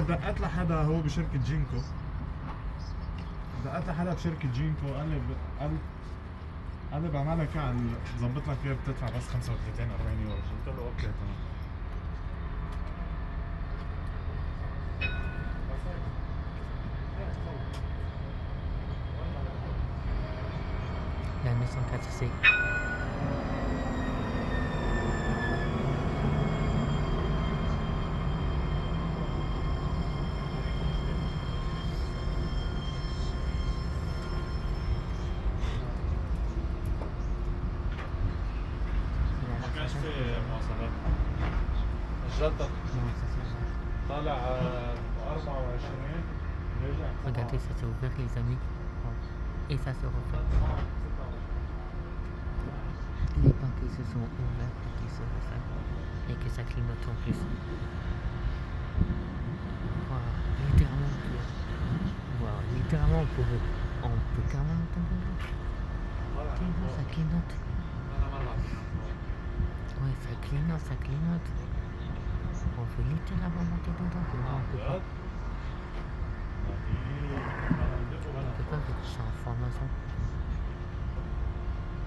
دقت لحدا هو بشركة جينكو، دقت لحدا بشركة جينكو قال لي بعملك اياها، بظبط لك اياها بتدفع بس 35 40 يورو. قلت له اوكي تمام. La 904C. ما كانش في مواصلات. الجدة طالع 24 رجع. Regardez, ça s'est ouvert les amis. Et ça se referme. Les bancs qui se sont ouverts et qui se referment. Et que ça clignote en plus. Voilà, littéralement pur. Voilà, littéralement on peut carrément tomber là. Tu vois, ça clignote. Ouais, ça clignote. On peut littéralement monter dedans. Mais là, on peut pas. On peut pas, parce que je suis en formation.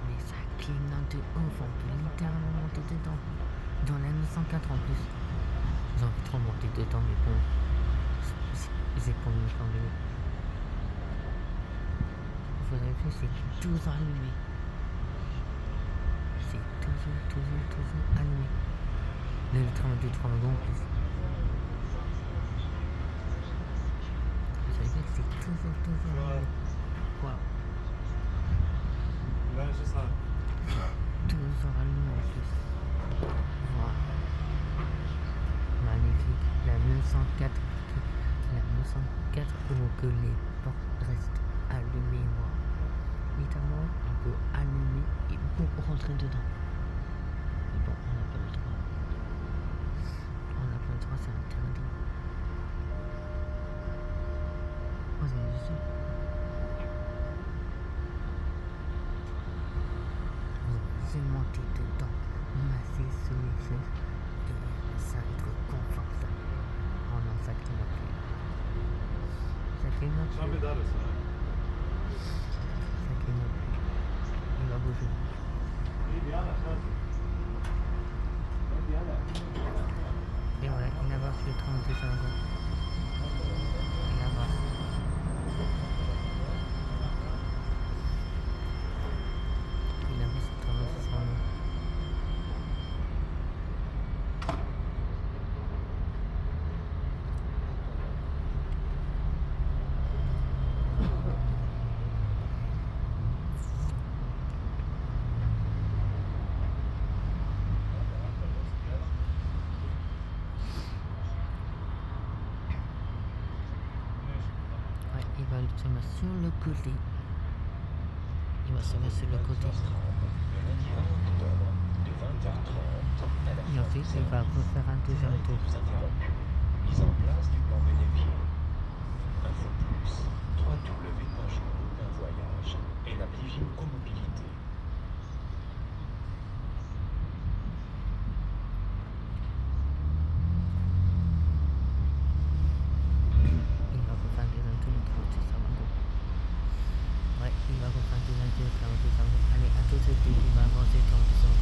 Mais ça clignote de ouf, on peut littéralement monter dedans. Dans la 904 en plus. J'ai envie de trop monter dedans, mais bon. J'ai pas envie de faire. Vous avez vu, c'est toujours allumé. C'est toujours allumé. Là, le tram de 3 wagons en plus. Vous avez vu, c'est toujours allumé. Waouh. Là, c'est ça. Toujours allumé en plus. Wow. Magnifique. La 904 pour que les portes restent allumées. Wow. Littéralement, on peut allumer et pour rentrer dedans. Mais bon, on n'a pas le droit. C'est interdit. Vous avez vu ça? J'ai monté dedans, massé sur les chaises et ça va être confortable. Oh non, ça clignote plus. Ça clignote plus. Ça clignote plus. Il va bouger. Et voilà, il avance le 32 secondes. Il avance. Il avance le 32 secondes. Il va se mettre sur le côté. Et ensuite, il va refaire un deuxième tour. Mise en place du plan bénéfice. Info plus, www.voyage et l'appli Comobilité. Il va refaire un deuxième tour, ouais, il va refaire un deuxième tour, allez, à tout de suite, il va avancer 30 secondes.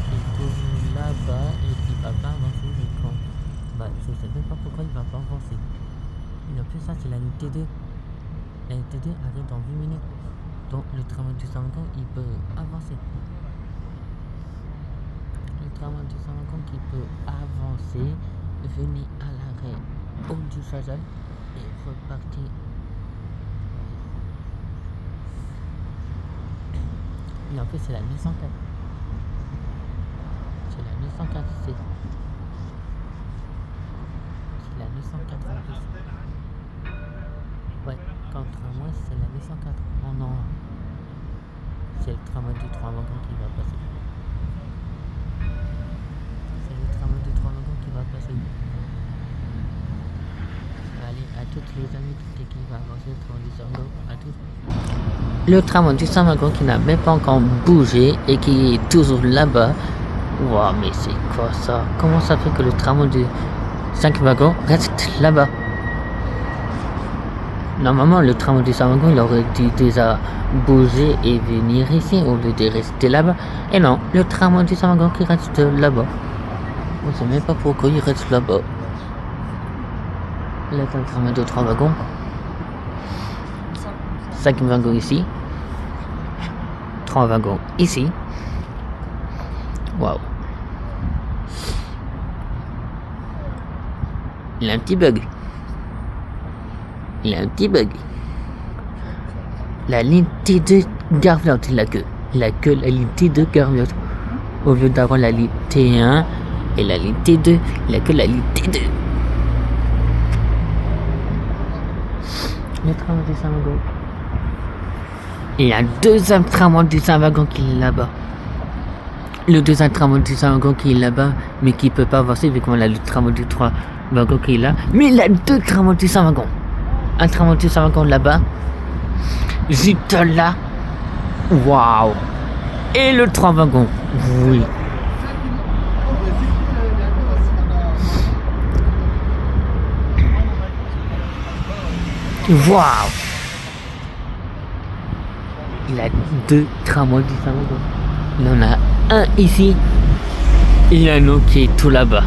Il est toujours là-bas et il va pas avancer, mais quand bah, je sais même pas pourquoi il va pas avancer. Et en plus, ça, c'est la ligne T2. La ligne T2 arrive dans 8 minutes. Donc, le tramway du Saint-Laurent, il peut avancer. Le tramway du Saint-Laurent qui peut avancer, venir à l'arrêt au du Chazal et repartir. Et en plus, c'est la 1104. C'est la 1104C. C'est la 1104 en plus. Ouais, contre moi, c'est la 1104. Oh non. C'est le tramway du 3 wagons qui va passer. C'est le tramway du 3 wagons qui va passer. Allez, à toutes les amis, qui va avancer le tramway du Sorgo. À tous. Le tramway du 100 wagons qui n'a même pas encore bougé et qui est toujours là-bas. Wow, mais c'est quoi ça? Comment ça fait que le tramway de 5 wagons reste là-bas? Normalement, le tramway de 5 wagons, il aurait dû déjà bouger et venir ici au lieu de rester là-bas. Et non, le tramway de 5 wagons qui reste là-bas. On sait même pas pourquoi il reste là-bas. Là, t'as le tramway de 3 wagons. 5 wagons ici. 3 wagons ici. Waouh. Il a un petit bug. La ligne T2 Garfield, il a que la ligne T2 Garfield. Au lieu d'avoir la ligne T1 et la ligne T2, il a que la ligne T2. Le tramway du Saint-Wagon. Il y a un deuxième tramway du Saint-Wagon qui est là-bas. Le deuxième tramway du Saint-Wagon qui est là-bas, mais qui peut pas avancer vu qu'on a le tramway du 3 wagon qui est là. Mais il y a deux tramways du Saint-Wagon. Un tramway du Saint-Wagon là-bas. Juste là. Waouh. Et le 3 wagons. Oui. Waouh. Il a deux tramways du Saint-Wagon. Il en a un ici. Et il y a un autre qui est tout là-bas.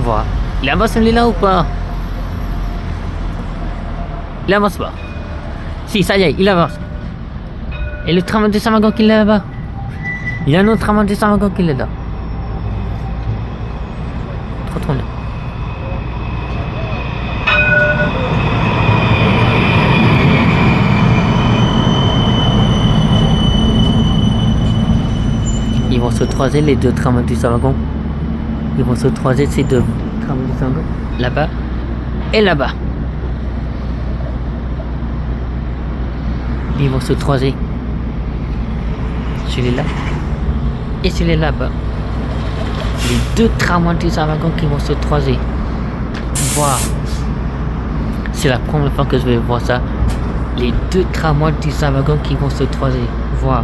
Voilà. Il avance celui-là ou pas? Il avance pas. Si, ça y est, il avance. Et le tramway de Saint-Wagon qui est là-bas. Il y a un autre tramway de Saint-Wagon qui est là. Trop bien. Ils vont se croiser les deux tramways du Saint-Wagon. Ils vont se croiser ces deux tramways du Saint-Wagon. Là-bas et là-bas. Ils vont se croiser. Celui-là et celui-là là-bas. Les deux tramways du Saint-Wagon qui vont se croiser. Waouh. C'est la première fois que je vais voir ça. Les deux tramways du Saint-Wagon qui vont se croiser. Waouh.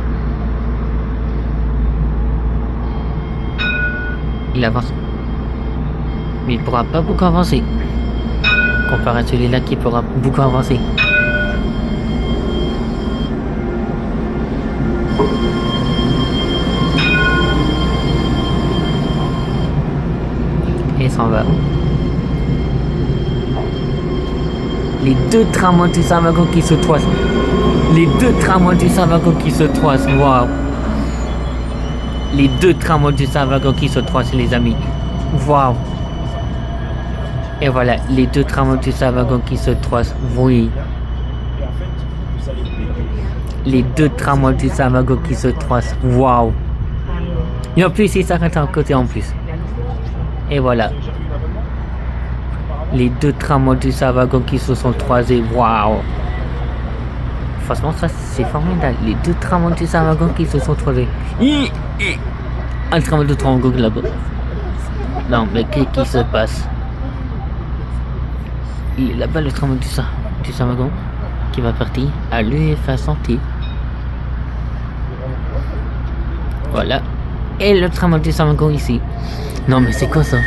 Il avance. Mais il pourra pas beaucoup avancer. Comparé à celui-là qui pourra beaucoup avancer. Et il s'en va. Les deux tramways du Saint-Wagon qui se croisent. Les deux tramways du Saint-Wagon qui se croisent. Waouh. Les deux tramways du Saint-Wagon qui se croisent, les amis. Waouh. Et voilà, les deux tramways du Saint-Wagon qui se croisent. Oui. Les deux tramways du Saint-Wagon qui se croisent. Waouh. Et en plus, il s'arrête à côté en plus. Et voilà. Les deux tramways du Saint-Wagon qui se sont croisés. Waouh. Franchement, ça c'est formidable. Les deux tramways du Saint-Wagon qui se sont croisés. Un tramway de 3 wagons là-bas. Non, mais qu'est-ce qui se passe? Il est là-bas le tramway du Saint-Wagon qui va partir à l'UFA Santé. Voilà. Et le tramway du Saint-Wagon ici. Non, mais c'est quoi ça?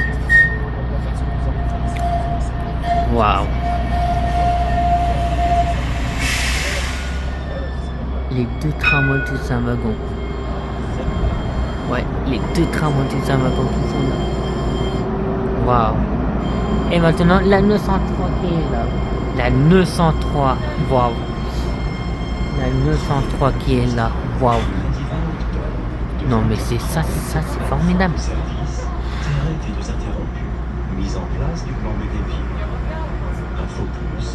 Waouh. Les deux tramways du Saint-Wagon. Ouais, les deux tramways du Saint-Wagon qui sont là. Waouh. Et maintenant, la 903 qui est là. La 903. Waouh. La 903 qui est là. Waouh. Non, mais c'est ça c'est formidable. Service. Arrêtez de interrompu. Mise en place du plan bénéfique. Info plus.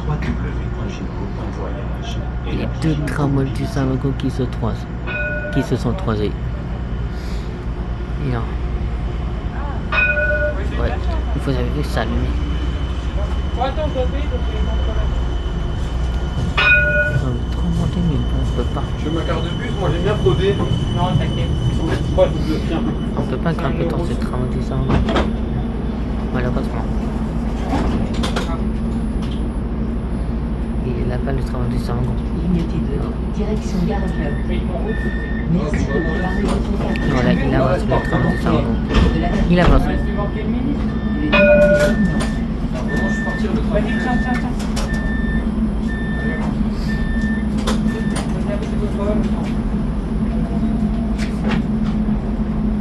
www.gico.voyage. Les deux tramways du Saint-Wagon qui se croisent. Qui se sont croisés. Et non. Ouais, vous avez vu ça, lui. Trop monter, mais on peut pas. Je veux ma carte de bus, moi j'aime bien frauder. Non, t'inquiète. Ouais, tiens. On peut pas grimper dans ce tramway du Saint-Wagon. Malheureusement. Il est là-bas le tramway du Saint-Wagon. Ligne T2, direction Gare Club. Voilà, il avance le tram du Sargon. Il avance.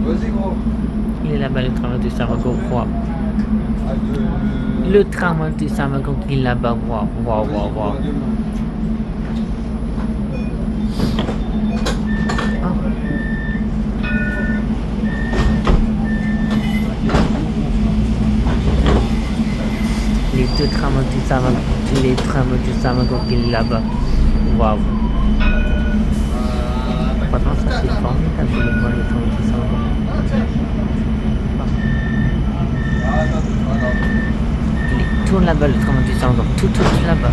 Vas-y gros. Il est là-bas le tram du Sargon. Wow. Le tram du Sargon qui est là-bas. Wow, wow, wow, wow. Les deux trams du Sargon, les trams du Sargon qui est là-bas. Waouh. Franchement, ça c'est formidable de voir les trams du Sargon. Il est tout là-bas, le tram du Sargon, tout là-bas.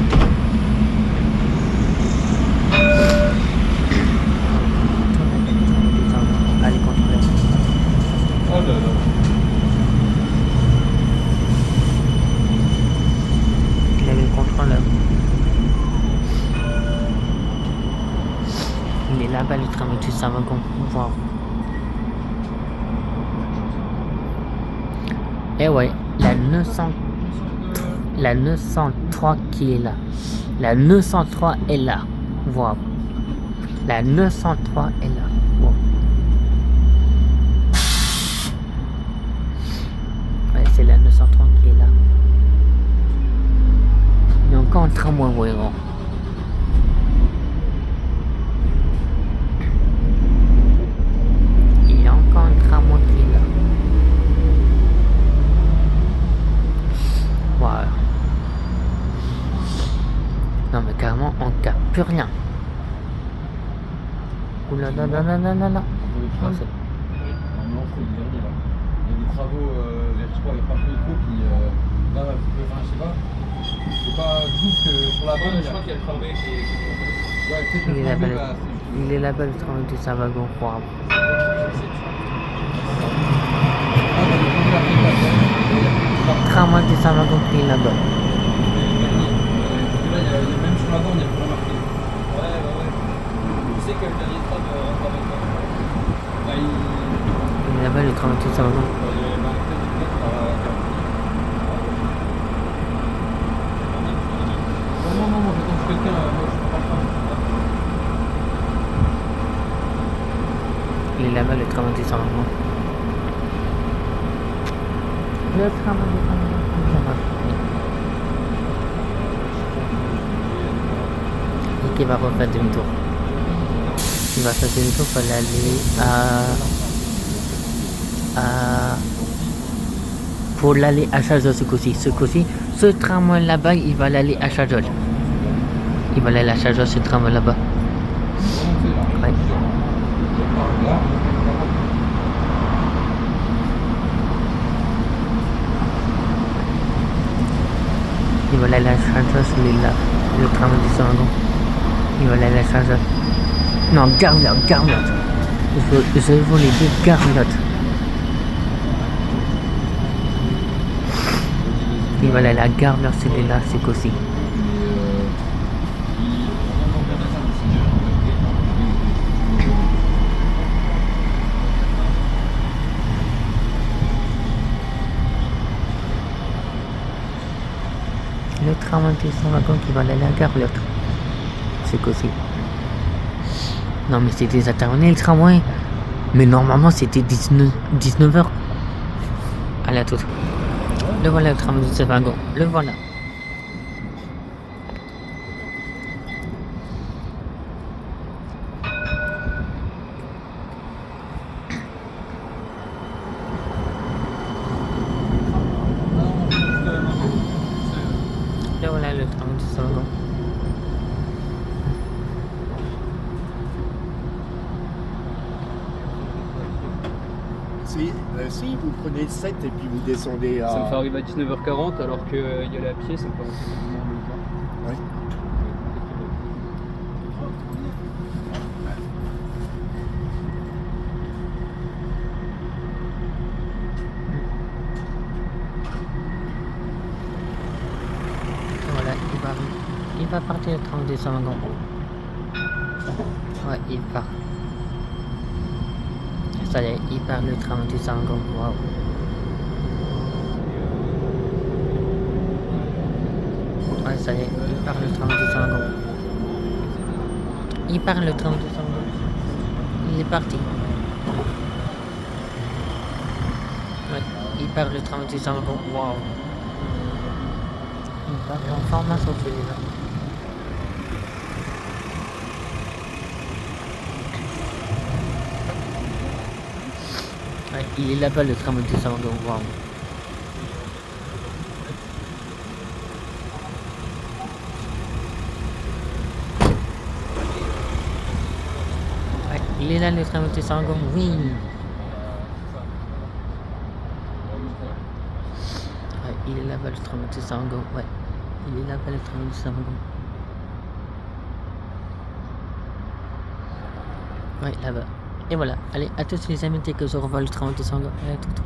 Allez, contrôlez. Oh là là. Il avait le contrôleur. Il est là-bas le tram du Sargon. Wow. Eh ouais, la 903 qui est là. La 903 est là. Wow. La 903 est là. Wow. Ouais, c'est la 903 qui est là. Il y a encore un tramway, vraiment. Il y a encore un tramway qui est là. Wow. Non mais carrément, on capte plus rien. Oula là là là là là là. Normalement, faut le dernier là. Il y a des travaux vers je crois, il y a pas de métro qui là, enfin, je sais pas. C'est pas tout que sur la bande, je crois qu'il y a le tramway qui est. Ouais, peut-être Il le est là-bas, tramway, bah, il est là-bas le tramway du Sargon. Wow. Tramway du Sargon qui est là-bas. Là, il y a même sur la bande, il y a pas marqué. Ouais. Tu sais que le dernier tram rentre avec toi. Là, Il est là-bas le tramway du Sargon. Non, j'attends quelqu'un, moi je prends pas le train. Il est là-bas le tramway du Sargon. Le tramway du Sargon. Et qui va refaire demi-tour. Il va faire demi-tour pour aller pour l'aller à Chajol ce coup-ci. Ce tramway là-bas, il va aller à Chajol. Il va aller à Chajol, ce tramway là-bas. Ouais. Il va aller à Chajol, celui-là. Le tramway du Sargon. Il va aller à Chajol. Non, Garlotte. Je veux les deux Garlotte. Il va aller à la gare vers celui-là, c'est qu'aussi. Le tram du Sargon qui va aller à la gare, l'autre. C'est qu'aussi. Non mais c'est déjà terminé le tramway. Mais normalement c'était 19h. Allez à tout. Le voilà le tram du Sargon. Le voilà. Le voilà le tram du Sargon. Si vous prenez le 7 et puis vous descendez à... Ça me fait arriver à 19h40 alors qu'il y aller à pied, ça me fait vraiment le temps. Ouais. Voilà, il va partir le tram du Sargon. Ouais, il part. Ça y est, il part le train du Sangon. Waouh. Ouais, ça y est, il part le train du Sangon. Il part le train du Sangon. Il est parti. Ouais, il part le train du Sangon. Waouh. Il part en formation celui-là. Ouais, il est là-bas le train du Sangon. Waouh. Ouais, il est là le train du Sangon. Oui. Ouais, il est là-bas le train du Sangon. Ouais, il est là-bas le train du Sangon. Ouais, là-bas. Et voilà. Allez, à tous les amis, dès que je revois le train du Sangon. Allez, à tout.